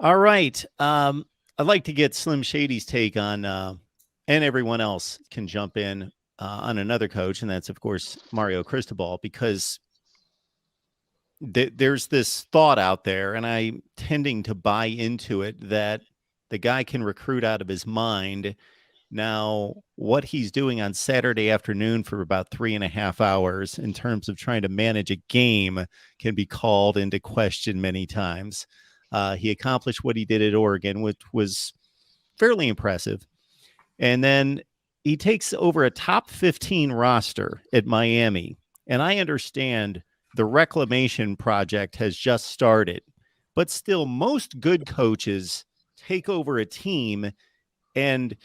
All right. I'd like to get Slim Shady's take on, and everyone else can jump in on another coach, and that's, of course, Mario Cristobal, because there's this thought out there, and I'm tending to buy into it, that the guy can recruit out of his mind. Now, what he's doing on Saturday afternoon for about 3.5 hours in terms of trying to manage a game can be called into question many times. He accomplished what he did at Oregon, which was fairly impressive. And then he takes over a top 15 roster at Miami. And I understand the reclamation project has just started, but still, most good coaches take over a team. And,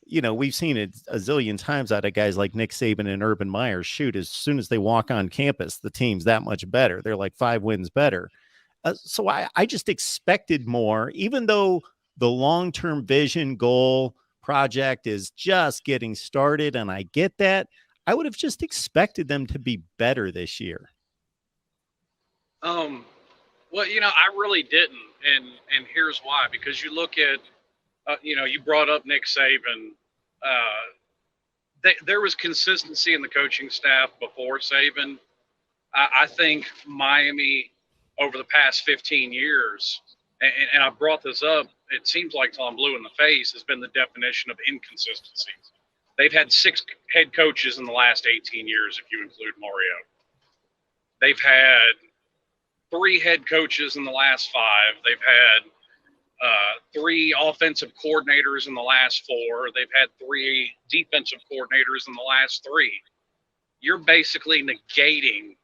we've seen it a zillion times out of guys like Nick Saban and Urban Meyer. Shoot, as soon as they walk on campus, the team's that much better. They're like 5 wins better. So I just expected more, even though the long-term vision goal project is just getting started, and I get that. I would have just expected them to be better this year. Well, I really didn't, and here's why. Because you look at, you brought up Nick Saban. There was consistency in the coaching staff before Saban. I think Miami, over the past 15 years, and I brought this up, it seems like till I'm blue in the face, has been the definition of inconsistency. They've had 6 head coaches in the last 18 years, if you include Mario. They've had 3 head coaches in the last 5. They've had 3 offensive coordinators in the last 4. They've had 3 defensive coordinators in the last 3. You're basically negating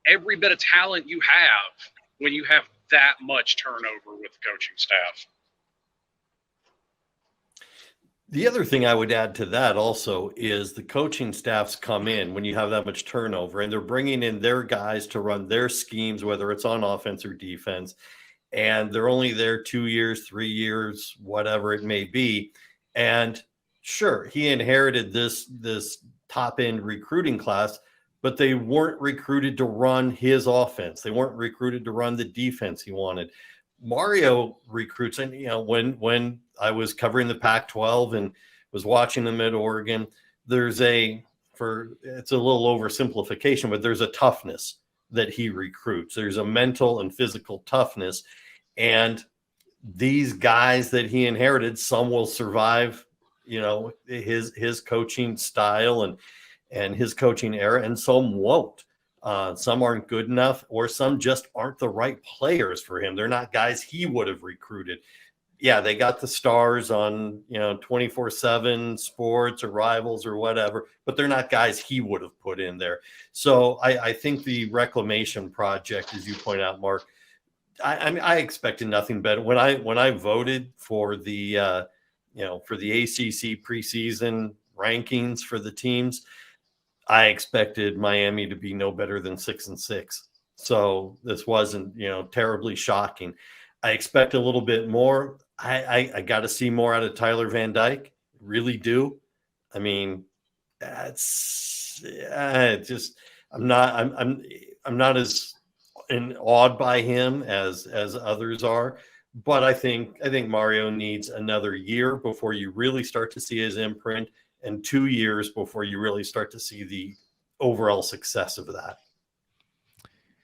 every bit of talent you have when you have that much turnover with the coaching staff. The other thing I would add to that also is the coaching staffs come in when you have that much turnover, and they're bringing in their guys to run their schemes, whether it's on offense or defense, and they're only there 2 years, 3 years, whatever it may be. And sure, he inherited this top end recruiting class, but they weren't recruited to run his offense. They weren't recruited to run the defense he wanted. Mario recruits, and when I was covering the Pac-12 and was watching them at Oregon, it's a little oversimplification, but there's a toughness that he recruits. There's a mental and physical toughness, and these guys that he inherited, some will survive, his coaching style and his coaching era, and some won't. Some aren't good enough, or some just aren't the right players for him. They're not guys he would have recruited. Yeah, they got the stars on 24/7 sports or Rivals or whatever, but they're not guys he would have put in there. So I think the reclamation project, as you point out, Mark, I expected nothing better. When I voted for the for the ACC preseason rankings for the teams, I expected Miami to be no better than 6-6. So this wasn't, terribly shocking. I expect a little bit more. I got to see more out of Tyler Van Dyke. Really do. I mean, I'm not as awed by him as others are. But I think Mario needs another year before you really start to see his imprint, and 2 years before you really start to see the overall success of that.